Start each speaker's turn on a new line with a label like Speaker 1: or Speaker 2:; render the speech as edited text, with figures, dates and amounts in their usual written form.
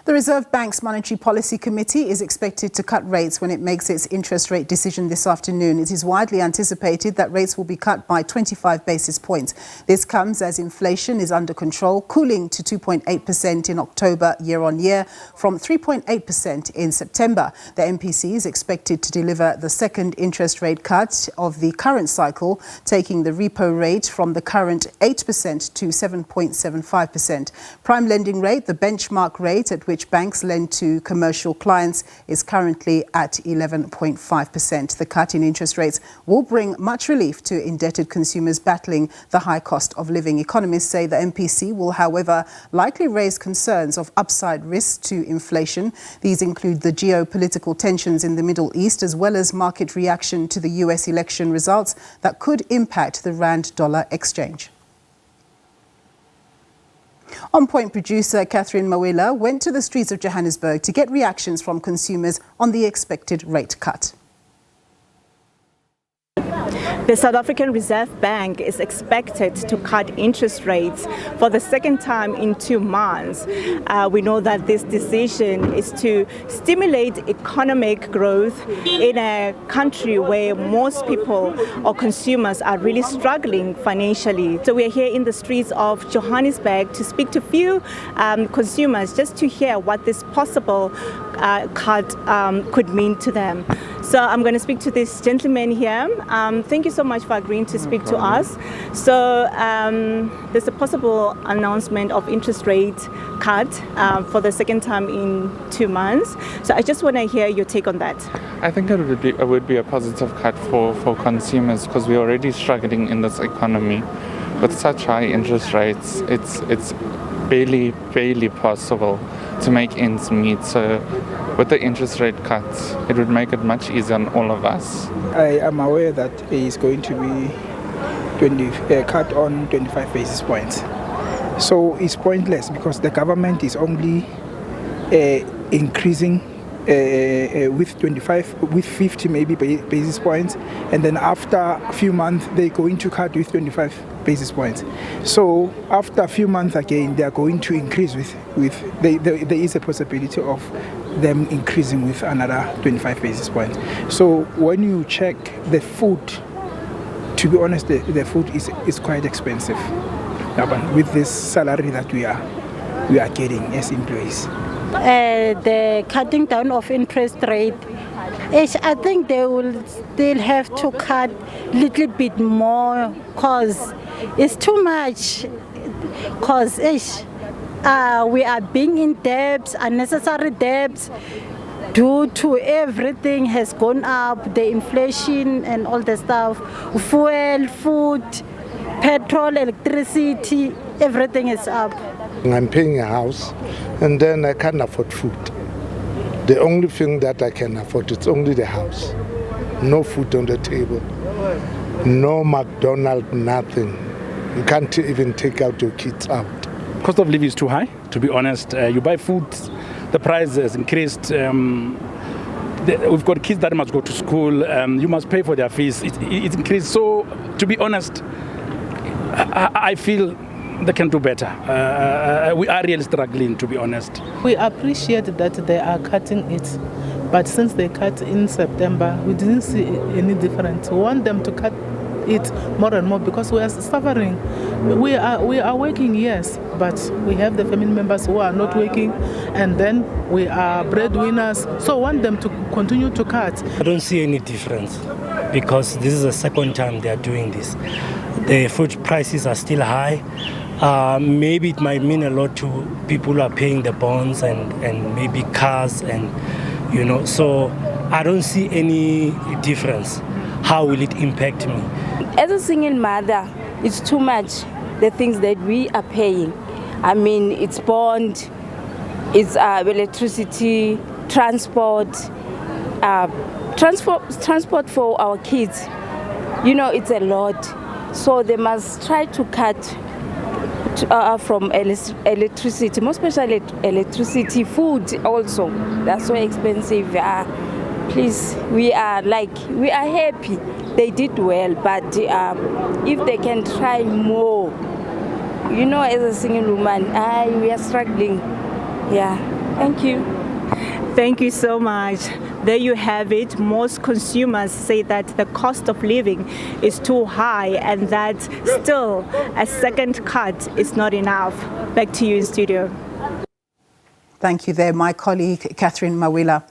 Speaker 1: The Reserve Bank's Monetary Policy Committee is expected to cut rates when it makes its interest rate decision this afternoon. It is widely anticipated that rates will be cut by 25 basis points. This comes as inflation is under control, cooling to 2.8% in October year-on-year from 3.8% in September. The MPC is expected to deliver the second interest rate cut of the current cycle, taking the repo rate from the current 8% to 7.75%. Prime lending rate, the benchmark rate at which banks lend to commercial clients, is currently at 11.5%. The cut in interest rates will bring much relief to indebted consumers battling the high cost of living. Economists say the MPC will, however, likely raise concerns of upside risks to inflation. These include the geopolitical tensions in the Middle East, as well as market reaction to the US election results that could impact the rand-dollar exchange. On Point producer Catherine Mawela went to the streets of Johannesburg to get reactions from consumers on the expected rate cut.
Speaker 2: The South African Reserve Bank is expected to cut interest rates for the second time in 2 months. We know that this decision is to stimulate economic growth in a country where most people or consumers are really struggling financially. So we are here in the streets of Johannesburg to speak to few consumers just to hear what this possible cut could mean to them. So I'm going to speak to this gentleman here. Thank you so much for agreeing to speak to us. So there's a possible announcement of interest rate cut for the second time in 2 months. So I just want to hear your take on that.
Speaker 3: I think it would be a positive cut for consumers, because we're already struggling in this economy. With such high interest rates, it's barely possible to make ends meet. So with the interest rate cuts, it would make it much easier on all of us.
Speaker 4: I am aware that it is going to be cut on 25 basis points. So it's pointless, because the government is only increasing with 50 maybe basis points, and then after a few months they're going to cut with 25 basis points. So after a few months again they are going to increase there is a possibility of them increasing with another 25 basis points. So when you check the food, to be honest, the food is quite expensive with this salary that we are getting as employees.
Speaker 5: The cutting down of interest rate, I think they will still have to cut a little bit more, because it's too much. Because we are being in debts, unnecessary debts, due to everything has gone up, the inflation and all the stuff, fuel, food, petrol, electricity, everything is up.
Speaker 6: I'm paying a house, and then I can't afford food. The only thing that I can afford is only the house. No food on the table, no McDonald's, nothing. You can't even take out your kids out.
Speaker 7: Cost of living is too high, to be honest. You buy food, the price has increased. We've got kids that must go to school. You must pay for their fees. It increased. So, to be honest, I feel they can do better. We are really struggling, to be honest.
Speaker 8: We appreciate that they are cutting it, but since they cut in September, we didn't see any difference. We want them to cut it more and more, because we are suffering. We are working, yes, but we have the family members who are not working, and then we are breadwinners, so we want them to continue to cut.
Speaker 9: I don't see any difference, because this is the second time they are doing this. The food prices are still high. Maybe it might mean a lot to people who are paying the bonds and maybe cars, and so I don't see any difference. How will it impact me?
Speaker 10: As a single mother, it's too much, the things that we are paying. I mean, it's bond, it's electricity, transport for our kids. It's a lot. So they must try to cut from electricity, most especially electricity, food also. That's so expensive. Please, we are happy. They did well, but if they can try more, as a single woman, we are struggling. Yeah. Thank you.
Speaker 2: Thank you so much. There you have it. Most consumers say that the cost of living is too high and that still a second cut is not enough. Back to you in studio.
Speaker 1: Thank you there, my colleague Catherine Mawila.